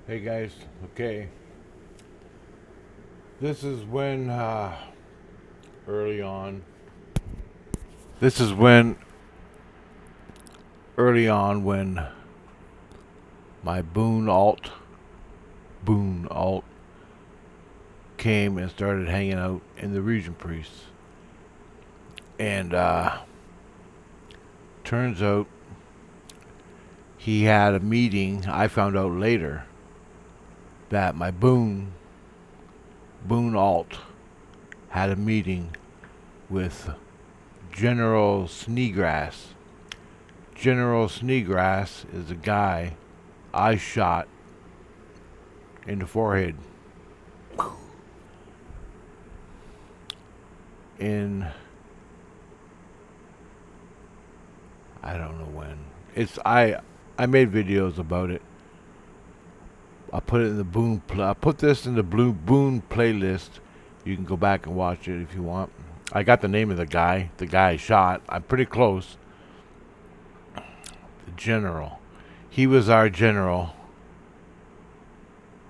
Hey guys, okay. This is when early on. This is when early on when my Boone alt came and started hanging out in the region priests. And turns out he had a meeting. I found out later that my Boone alt had a meeting with General Sneegrass. General Sneegrass is the guy I shot in the forehead in I don't know when. I made videos about it. I put it in the I put this in the Blue Boone playlist. You can go back and watch it if you want. I got the name of the guy I shot. I'm pretty close. The general. He was our general.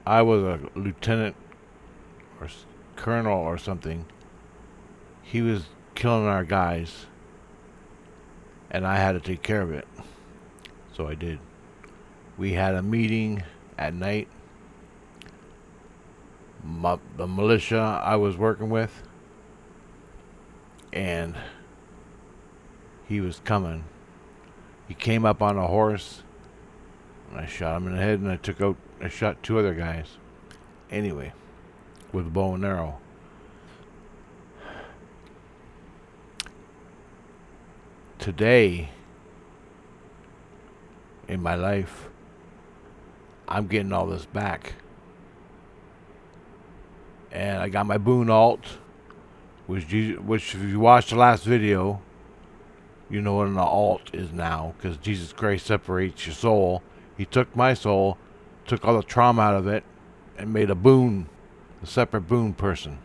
I was a lieutenant or colonel or something. He was killing our guys, and I had to take care of it. So I did. We had a meeting at night. The militia I was working with, and he was coming. He came up on a horse, and I shot him in the head, and I shot two other guys. Anyway, with a bow and arrow. Today, in my life, I'm getting all this back. And I got my Boone alt, which if you watched the last video, you know what an alt is now, because Jesus Christ separates your soul. He took my soul, took all the trauma out of it, and made a separate Boone person.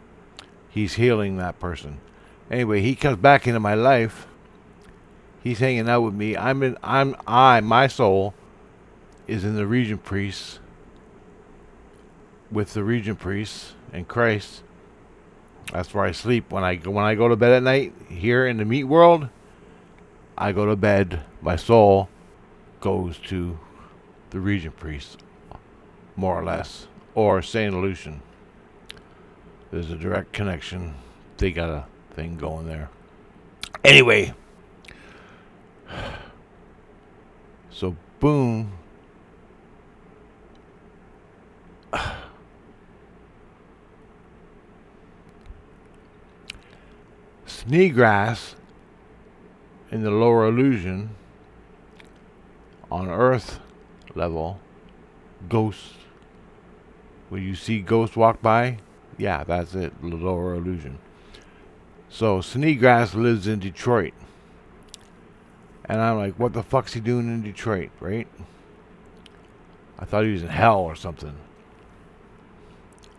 He's healing that person. Anyway, he comes back into my life. He's hanging out with me. My soul is in the region priests, with the region priests and Christ. That's where I sleep when I go to bed at night. Here in the meat world, I go to bed. My soul goes to the region priests, more or less, or Saint Lucian. There's a direct connection. They got a thing going there. Anyway, so Boone Sneegrass in the lower illusion on Earth level, ghosts. When you see ghosts walk by, yeah, that's it, the lower illusion. So Sneegrass lives in Detroit. And I'm like, what the fuck's he doing in Detroit, right? I thought he was in hell or something.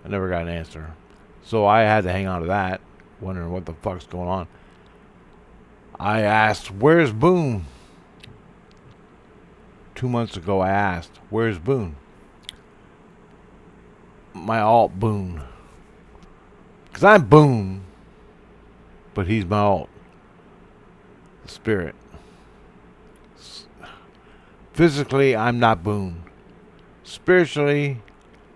I never got an answer. So I had to hang on to that, wondering what the fuck's going on. I asked, where's Boone? 2 months ago I asked, where's Boone? My alt Boone. Because I'm Boone, but he's my alt. The spirit. Physically, I'm not Boone. Spiritually,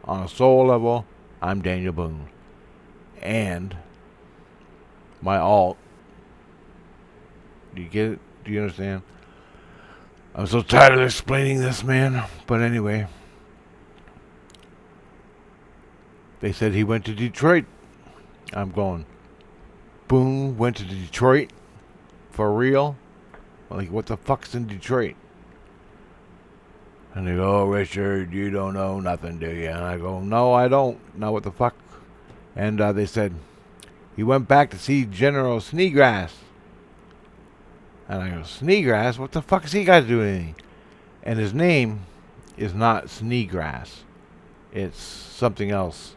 on a soul level, I'm Daniel Boone. And my alt. Do you get it? Do you understand? I'm so tired of explaining this, man. But anyway, they said he went to Detroit. I'm going, Boone went to Detroit? For real? Like, what the fuck's in Detroit? And they go, oh, Richard, you don't know nothing, do you? And I go, no, I don't know what the fuck. And they said, he went back to see General Sneegrass. And I go, Sneegrass? What the fuck has he got to do with anything? And his name is not Sneegrass. It's something else.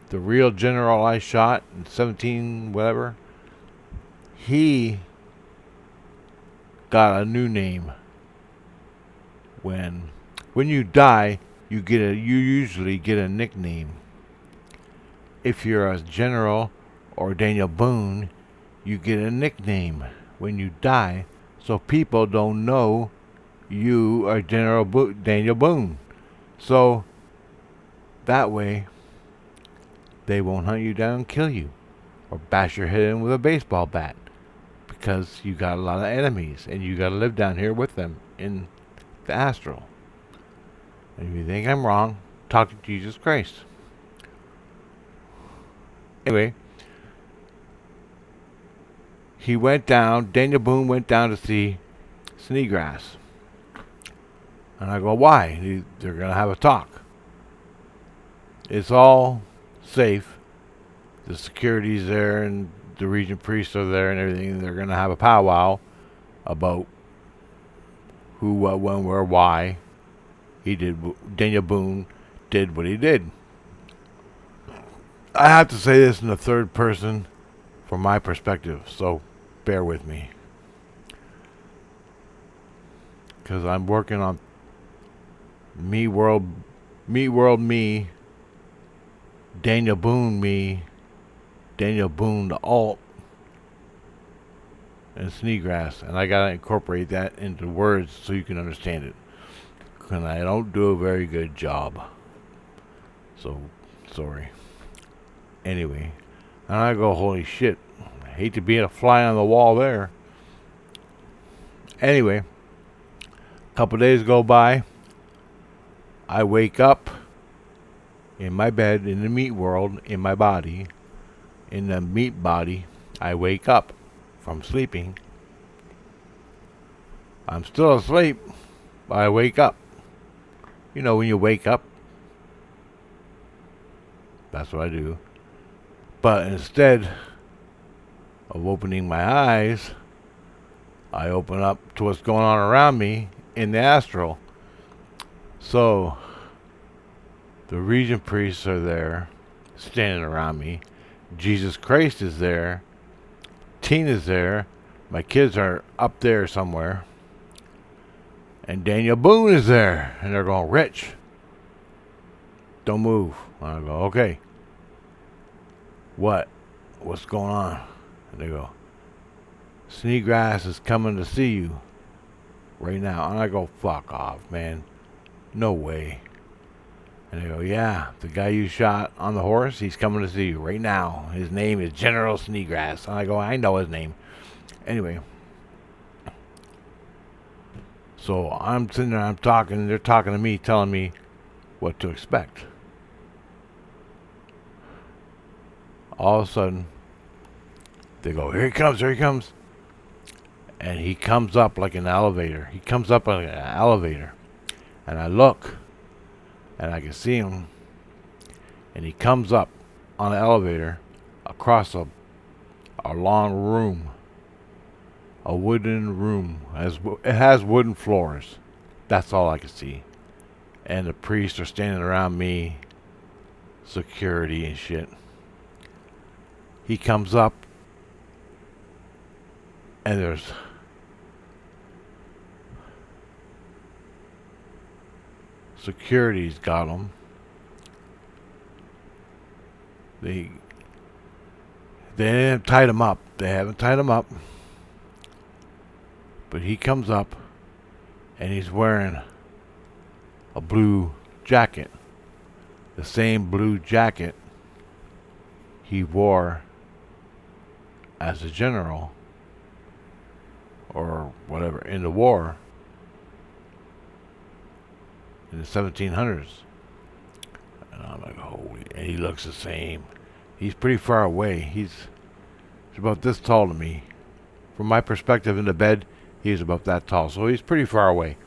The real general I shot in 17 whatever, he got a new name. When you die, you usually get a nickname. If you're a general or Daniel Boone, you get a nickname when you die, so people don't know you are Daniel Boone. So that way, they won't hunt you down and kill you, or bash your head in with a baseball bat, because you got a lot of enemies, and you got to live down here with them in the astral. And if you think I'm wrong, talk to Jesus Christ. Anyway, Daniel Boone went down to see Sneegrass. And I go, why? They're going to have a talk. It's all safe. The security's there and the region priests are there and everything. They're going to have a powwow about who, what, when, where, why Daniel Boone did what he did. I have to say this in the third person from my perspective, so bear with me. Because I'm working on me, Daniel Boone the alt, and Sneegrass, and I gotta incorporate that into words so you can understand it. And I don't do a very good job, so sorry. Anyway, and I go, holy shit, I hate to be a fly on the wall there. Anyway, a couple days go by. I wake up in my bed in the meat world, in my body, in the meat body. I wake up from sleeping. I'm still asleep, but I wake up. You know, when you wake up, that's what I do. But instead of opening my eyes, I open up to what's going on around me in the astral. So, the region priests are there, standing around me. Jesus Christ is there. Tina's there. My kids are up there somewhere. And Daniel Boone is there. And they're going, Rich, don't move. And I go, okay. What? What's going on? And they go, Sneegrass is coming to see you right now. And I go, fuck off, man. No way. And they go, yeah, the guy you shot on the horse, he's coming to see you right now. His name is General Sneegrass. And I go, I know his name. Anyway. So I'm sitting there, I'm talking, and they're talking to me, telling me what to expect. All of a sudden, they go, here he comes, here he comes. And he comes up like an elevator. He comes up like an elevator. And I look, and I can see him. And he comes up on the elevator across a long room. A wooden room. It has wooden floors. That's all I can see. And the priests are standing around me. Security and shit. He comes up. And there's security's got him. They haven't tied him up. But he comes up and he's wearing a blue jacket. The same blue jacket he wore as a general or whatever in the war in the 1700s. And I'm like, holy, and he looks the same. He's pretty far away. He's about this tall to me. From my perspective in the bed, he's about that tall. So he's pretty far away.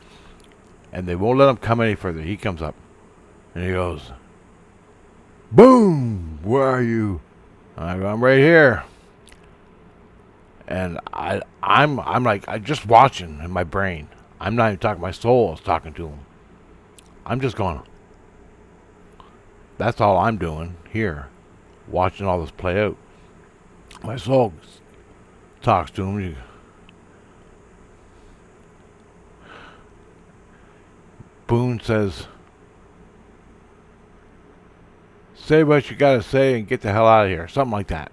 And they won't let him come any further. He comes up and he goes, Boom! Where are you? And I go, I'm right here. And I'm like, I'm just watching in my brain. I'm not even talking. My soul is talking to him. I'm just going. That's all I'm doing here, watching all this play out. My soul talks to him. Boone says, say what you gotta say and get the hell out of here. Something like that.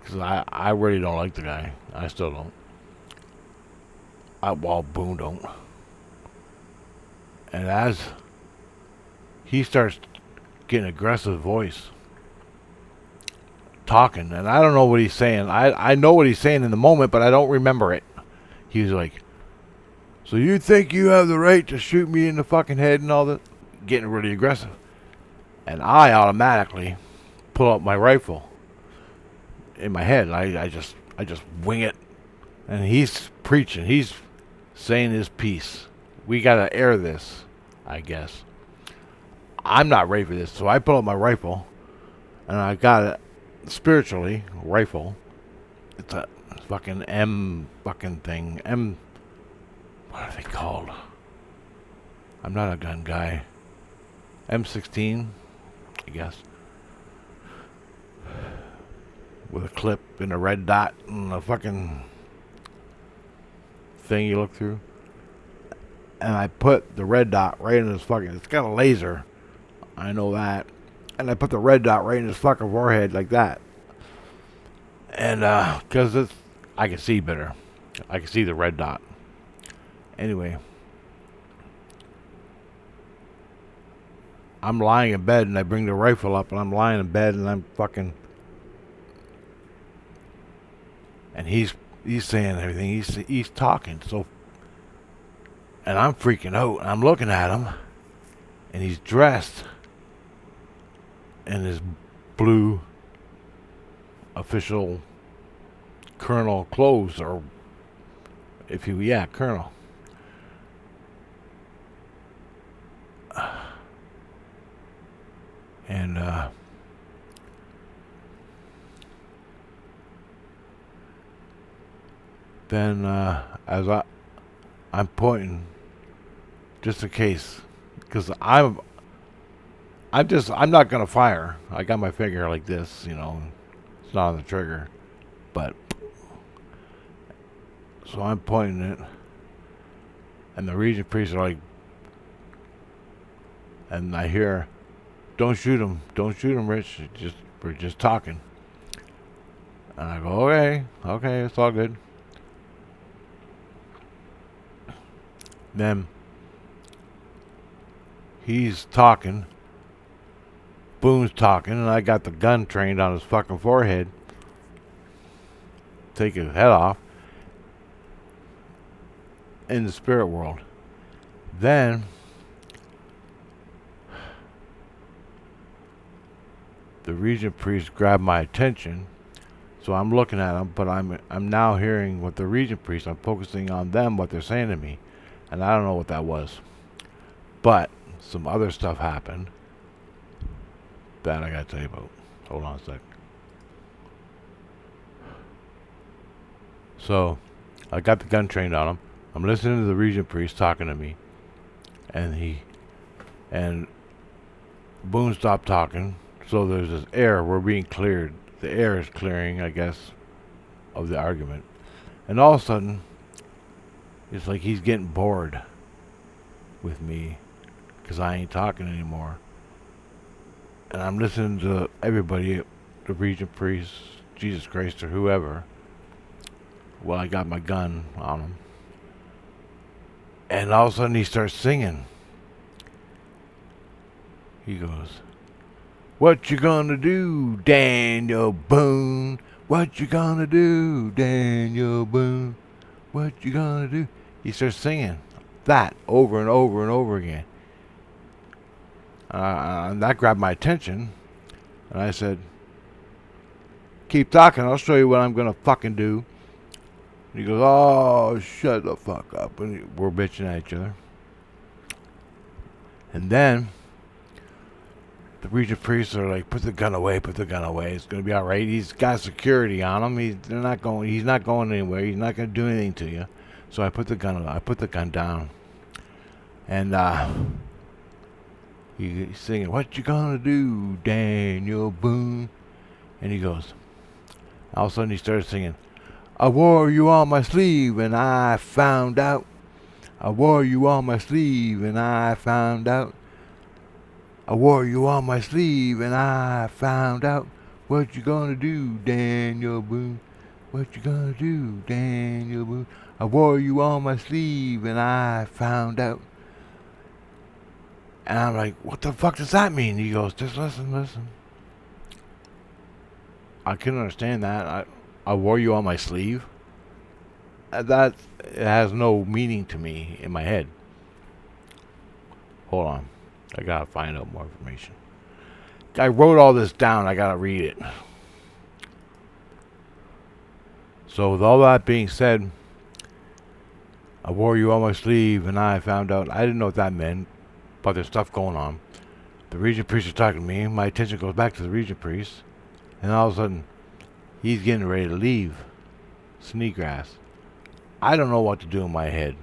Because I really don't like the guy. I still don't. Well, Boone don't. And as he starts getting aggressive voice, talking, and I don't know what he's saying. I know what he's saying in the moment, but I don't remember it. He was like, so you think you have the right to shoot me in the fucking head and all that? Getting really aggressive. And I automatically pull out my rifle in my head. I just wing it. And he's preaching. He's saying his piece. We gotta air this, I guess. I'm not ready for this, so I pull out my rifle, and I got it spiritually rifle. It's a fucking M fucking thing. What are they called? I'm not a gun guy. M16, I guess. With a clip and a red dot and a fucking thing you look through. And I put the red dot right in his fucking... It's got a laser. I know that. And I put the red dot right in his fucking forehead like that. And, because it's... I can see better. I can see the red dot. Anyway. I'm lying in bed and I bring the rifle up and I'm lying in bed and I'm fucking... And he's saying everything. He's talking. So... And I'm freaking out. And I'm looking at him. And he's dressed in his blue official colonel clothes, or if you, yeah, colonel. And then as I'm pointing, just in case, because I'm not gonna fire. I got my finger like this, you know. It's not on the trigger, but so I'm pointing it, and the region priests are like, and I hear, "Don't shoot him! Don't shoot him, Rich. We're just talking." And I go, "Okay, it's all good." Then he's talking. Boone's talking, and I got the gun trained on his fucking forehead. Take his head off. In the spirit world. Then the regent priest grabbed my attention, so I'm looking at him, but I'm now hearing what the regent priest. I'm focusing on them, what they're saying to me, and I don't know what that was. But some other stuff happened that I gotta tell you about. Hold on a sec. So I got the gun trained on him. I'm listening to the regent priest talking to me, and Boone stopped talking. So there's this air. We're being cleared. The air is clearing, I guess, of the argument. And all of a sudden, it's like he's getting bored with me because I ain't talking anymore. And I'm listening to everybody, the regent priest, Jesus Christ, or whoever. Well, I got my gun on him. And all of a sudden he starts singing. He goes, "What you gonna do, Daniel Boone? What you gonna do, Daniel Boone? What you gonna do?" He starts singing that over and over and over again. And that grabbed my attention. And I said, "Keep talking, I'll show you what I'm gonna fucking do." And he goes, "Oh, shut the fuck up." And we're bitching at each other. And then the regent priests are like, "Put the gun away, put the gun away. It's gonna be all right. He's got security on him. He's not going anywhere. He's not gonna do anything to you." So I put the gun down. And he's singing, "What you gonna do, Daniel Boone?" And he goes, all of a sudden he started singing, "I wore you on my sleeve and I found out. I wore you on my sleeve and I found out. I wore you on my sleeve and I found out what you gonna do, Daniel Boone. What you gonna do, Daniel Boone? I wore you on my sleeve and I found out. And I'm like, what the fuck does that mean? He goes, just listen. I couldn't understand that. I wore you on my sleeve. That it has no meaning to me in my head. Hold on. I gotta find out more information. I wrote all this down. I gotta read it. So with all that being said, I wore you on my sleeve and I found out. I didn't know what that meant, but there's stuff going on. The region priest is talking to me. My attention goes back to the region priest. And all of a sudden, he's getting ready to leave Sneegrass. I don't know what to do in my head.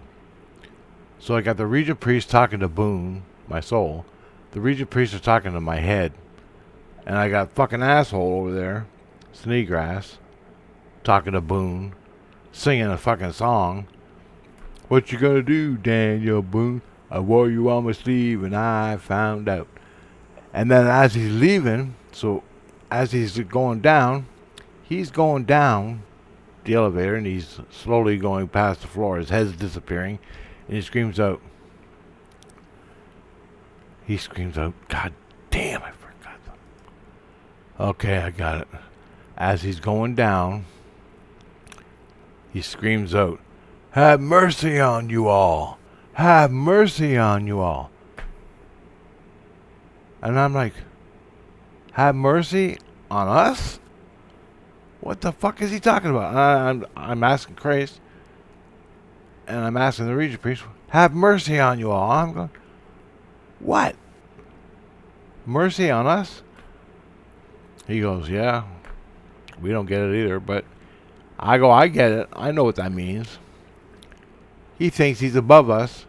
So I got the region priest talking to Boone, my soul. The region priest is talking to my head. And I got fucking asshole over there, Sneegrass, talking to Boone, singing a fucking song. What you gonna do, Daniel Boone? I wore you on my sleeve and I found out. And then as he's leaving, so as he's going down the elevator and he's slowly going past the floor. His head's disappearing and he screams out, God damn, I forgot. Okay, I got it. As he's going down, he screams out, have mercy on you all. Have mercy on you all. And I'm like, have mercy on us? What the fuck is he talking about? I'm asking Christ, and I'm asking the region priest, have mercy on you all. I'm going, what? Mercy on us? He goes, yeah, we don't get it either, but I go, I get it. I know what that means. He thinks he's above us.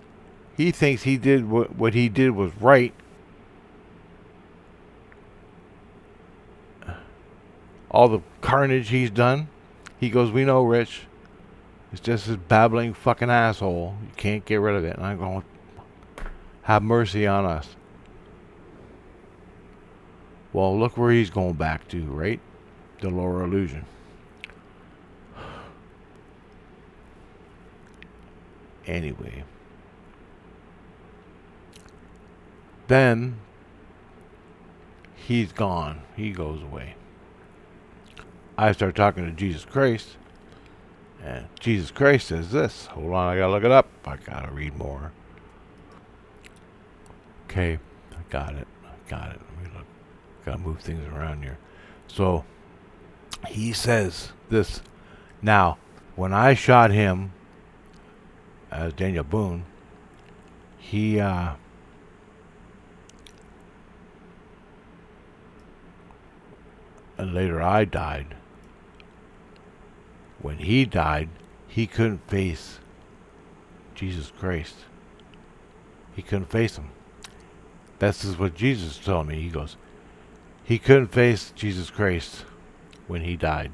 He thinks he did what he did was right. All the carnage he's done. He goes, we know, Rich. It's just this babbling fucking asshole. You can't get rid of it. And I'm going, have mercy on us. Well, look where he's going back to, right? The lower illusion. Anyway. Then he's gone. He goes away. I start talking to Jesus Christ. And Jesus Christ says this. Hold on, I gotta look it up. I gotta read more. Okay, I got it. Let me look. Gotta move things around here. So, he says this. Now, when I shot him as Daniel Boone, he, and later I died. When he died, he couldn't face Jesus Christ. He couldn't face him. This is what Jesus told me. He goes, he couldn't face Jesus Christ when he died.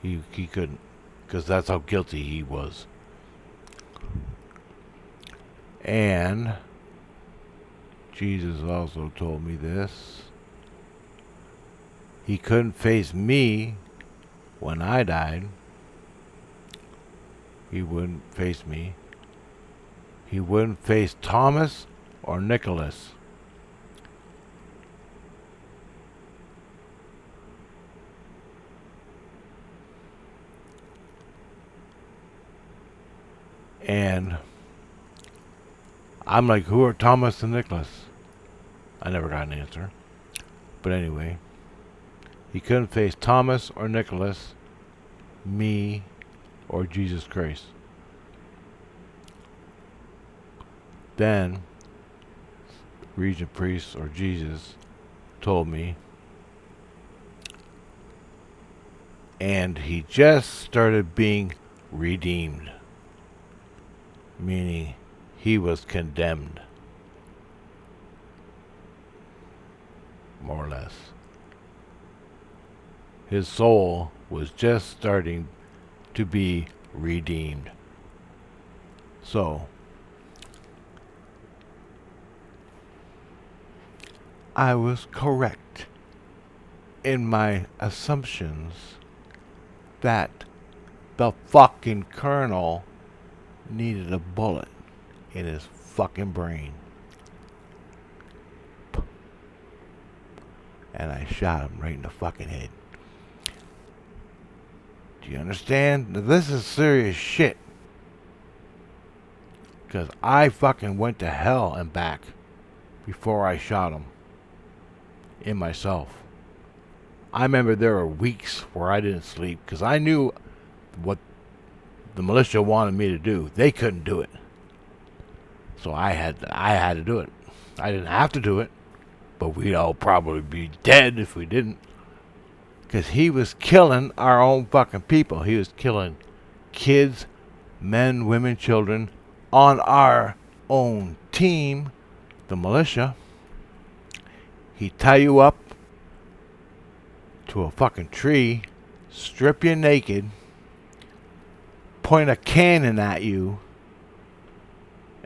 He couldn't, because that's how guilty he was. And Jesus also told me this. He couldn't face me when I died. He wouldn't face me. He wouldn't face Thomas or Nicholas. And I'm like, who are Thomas and Nicholas? I never got an answer. But anyway, he couldn't face Thomas or Nicholas, me, or Jesus Christ. Then, Regent Priest or Jesus told me, and he just started being redeemed, meaning he was condemned, more or less. His soul was just starting to be redeemed. So, I was correct in my assumptions that the fucking colonel needed a bullet in his fucking brain. And I shot him right in the fucking head. Do you understand? Now, this is serious shit. Because I fucking went to hell and back before I shot him. In myself. I remember there were weeks where I didn't sleep because I knew what the militia wanted me to do. They couldn't do it. So I had to do it. I didn't have to do it, but we'd all probably be dead if we didn't. Because he was killing our own fucking people. He was killing kids, men, women, children on our own team, the militia. He'd tie you up to a fucking tree, strip you naked, point a cannon at you,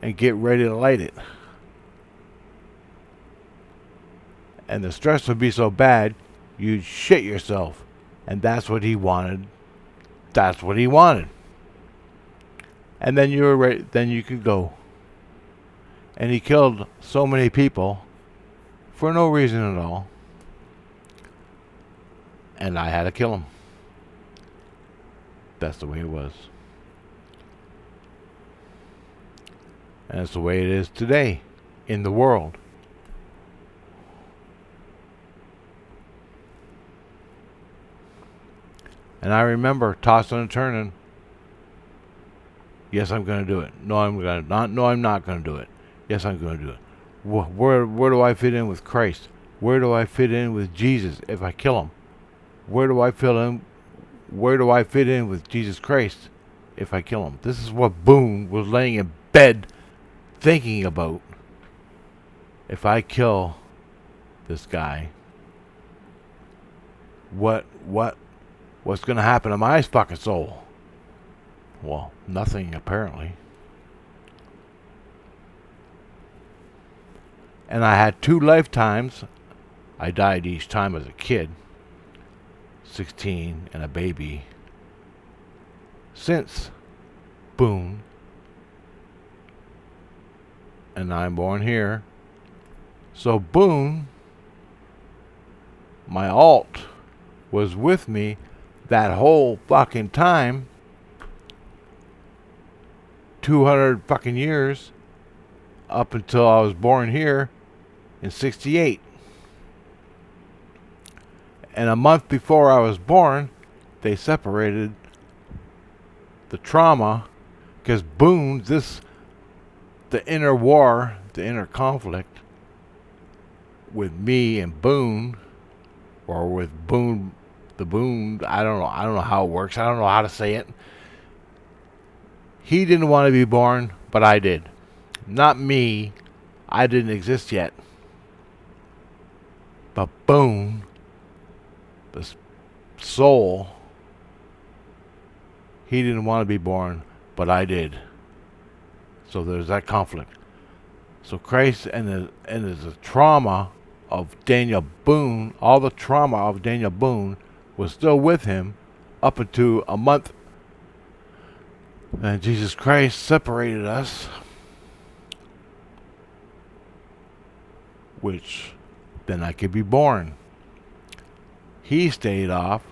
and get ready to light it. And the stress would be so bad, you'd shit yourself. And that's what he wanted. That's what he wanted. And then you were ready, then you could go. And he killed so many people for no reason at all. And I had to kill him. That's the way it was. And it's the way it is today in the world. And I remember tossing and turning. Yes, I'm going to do it. No, I'm going to not. No, I'm not going to do it. Yes, I'm going to do it. Where do I fit in with Christ? Where do I fit in with Jesus if I kill him? Where do I fit in? Where do I fit in with Jesus Christ if I kill him? This is what Boone was laying in bed thinking about. If I kill this guy, what's going to happen to my fucking soul? Well, nothing apparently. And I had 2 lifetimes. I died each time as a kid. 16 and a baby. Since Boone. And I'm born here. So Boone, my alt, was with me that whole fucking time. 200 fucking years. Up until I was born here in 68. And a month before I was born, they separated the trauma, because Boone, the inner war, the inner conflict with me and Boone, or with Boone, I don't know how it works. I don't know how to say it. He didn't want to be born, but I did. Not me. I didn't exist yet. But Boone, the soul, he didn't want to be born, but I did. So there's that conflict. So Christ and the trauma of Daniel Boone, all the trauma of Daniel Boone was still with him up until a month. And Jesus Christ separated us, which then I could be born. He stayed off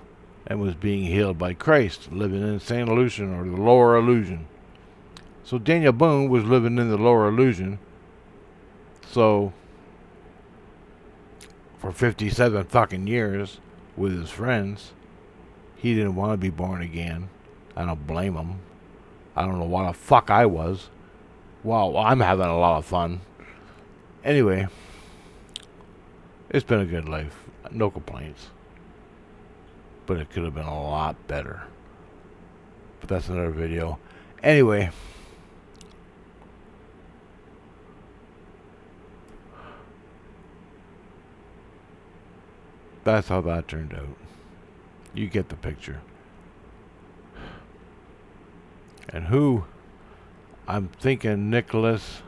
and was being healed by Christ, living in St. Illusion, or the lower illusion. So Daniel Boone was living in the lower illusion. So for 57 fucking years with his friends, he didn't want to be born again. I don't blame him. I don't know what the fuck I was. Well, I'm having a lot of fun. Anyway, it's been a good life. No complaints. But it could have been a lot better. But that's another video. Anyway, that's how that turned out. You get the picture. And who? I'm thinking Nicholas,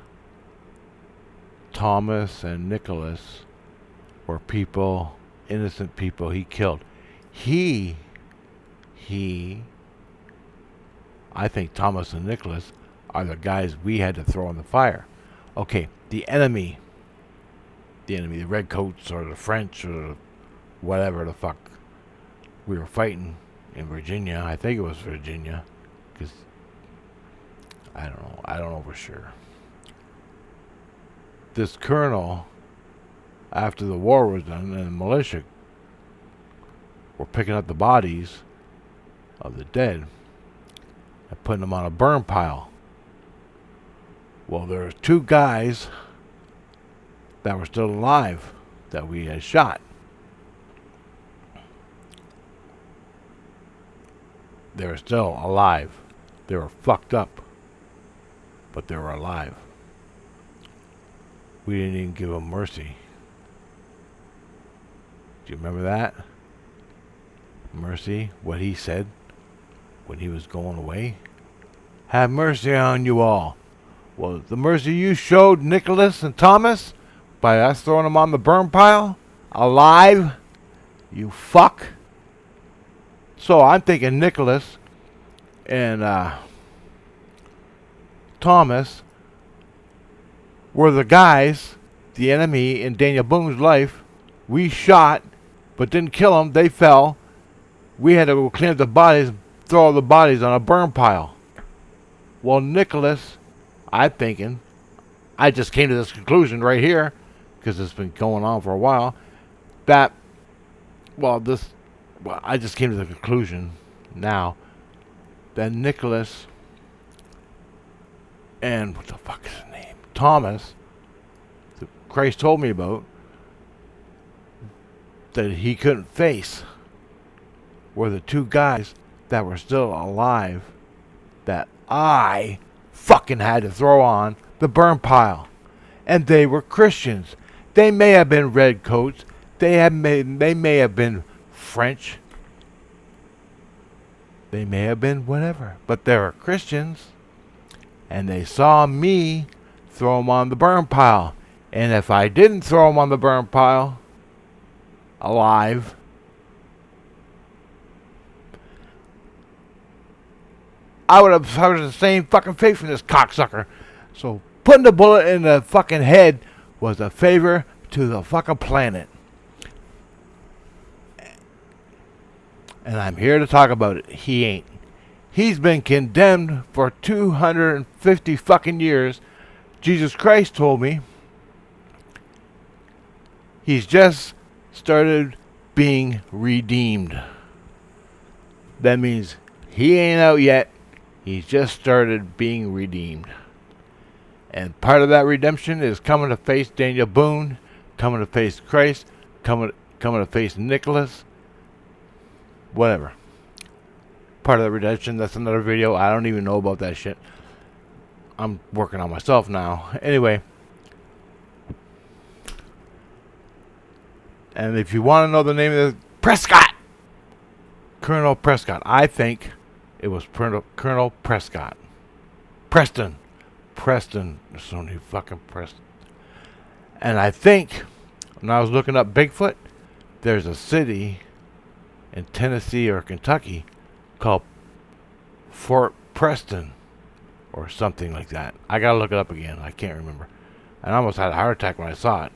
Thomas, and Nicholas were people, innocent people he killed. He, I think Thomas and Nicholas are the guys we had to throw in the fire. Okay, the enemy, the redcoats or the French or whatever the fuck we were fighting in Virginia. I think it was Virginia, because I don't know for sure. This colonel, after the war was done and the militia were picking up the bodies of the dead and putting them on a burn pile. Well, there were 2 guys that were still alive that we had shot. They were still alive. They were fucked up, but they were alive. We didn't even give them mercy. Do you remember that? Mercy, what he said when he was going away? Have mercy on you all. Well, the mercy you showed Nicholas and Thomas by us throwing them on the burn pile, alive, you fuck. So I'm thinking Nicholas and Thomas were the guys, the enemy in Daniel Boone's life. We shot, but didn't kill them. They fell. We had to go clean up the bodies, throw all the bodies on a burn pile. Well, Nicholas, I'm thinking, I just came to this conclusion right here, because it's been going on for a while, that, I just came to the conclusion now that Nicholas and, what the fuck is his name? Thomas, that Christ told me about, that he couldn't face, were the 2 guys that were still alive that I fucking had to throw on the burn pile. And they were Christians. They may have been redcoats. They may have been French. They may have been whatever. But they were Christians. And they saw me throw them on the burn pile. And if I didn't throw them on the burn pile alive, I would have the same fucking fate from this cocksucker. So putting the bullet in the fucking head was a favor to the fucking planet. And I'm here to talk about it. He ain't. He's been condemned for 250 fucking years. Jesus Christ told me he's just started being redeemed. That means he ain't out yet. He's just started being redeemed. And part of that redemption is coming to face Daniel Boone, coming to face Christ, coming to face Nicholas, whatever. Part of the redemption, that's another video. I don't even know about that shit. I'm working on myself now. Anyway. And if you want to know the name of the Prescott, Colonel Prescott. I think it was Colonel Prescott. Preston. There's so many fucking Preston. And I think when I was looking up Bigfoot, there's a city in Tennessee or Kentucky called Fort Preston or something like that. I gotta look it up again. I can't remember. And I almost had a heart attack when I saw it.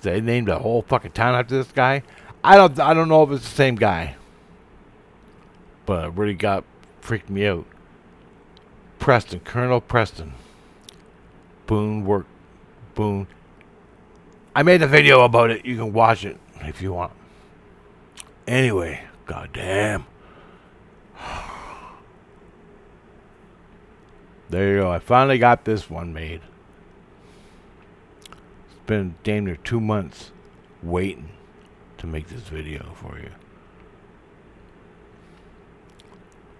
They named a whole fucking town after this guy. I don't know if it's the same guy, but it really freaked me out. Preston, Colonel Preston. Boone. I made a video about it. You can watch it if you want. Anyway, goddamn. There you go. I finally got this one made. It's been damn near 2 months waiting to make this video for you.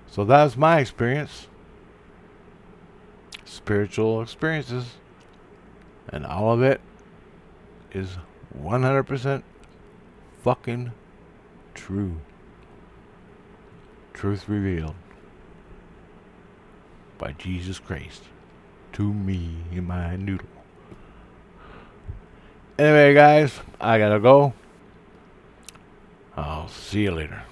So that was my experience. Spiritual experiences. And all of it is 100% fucking true. Truth revealed by Jesus Christ to me in my noodle. Anyway, guys, I gotta go. I'll see you later.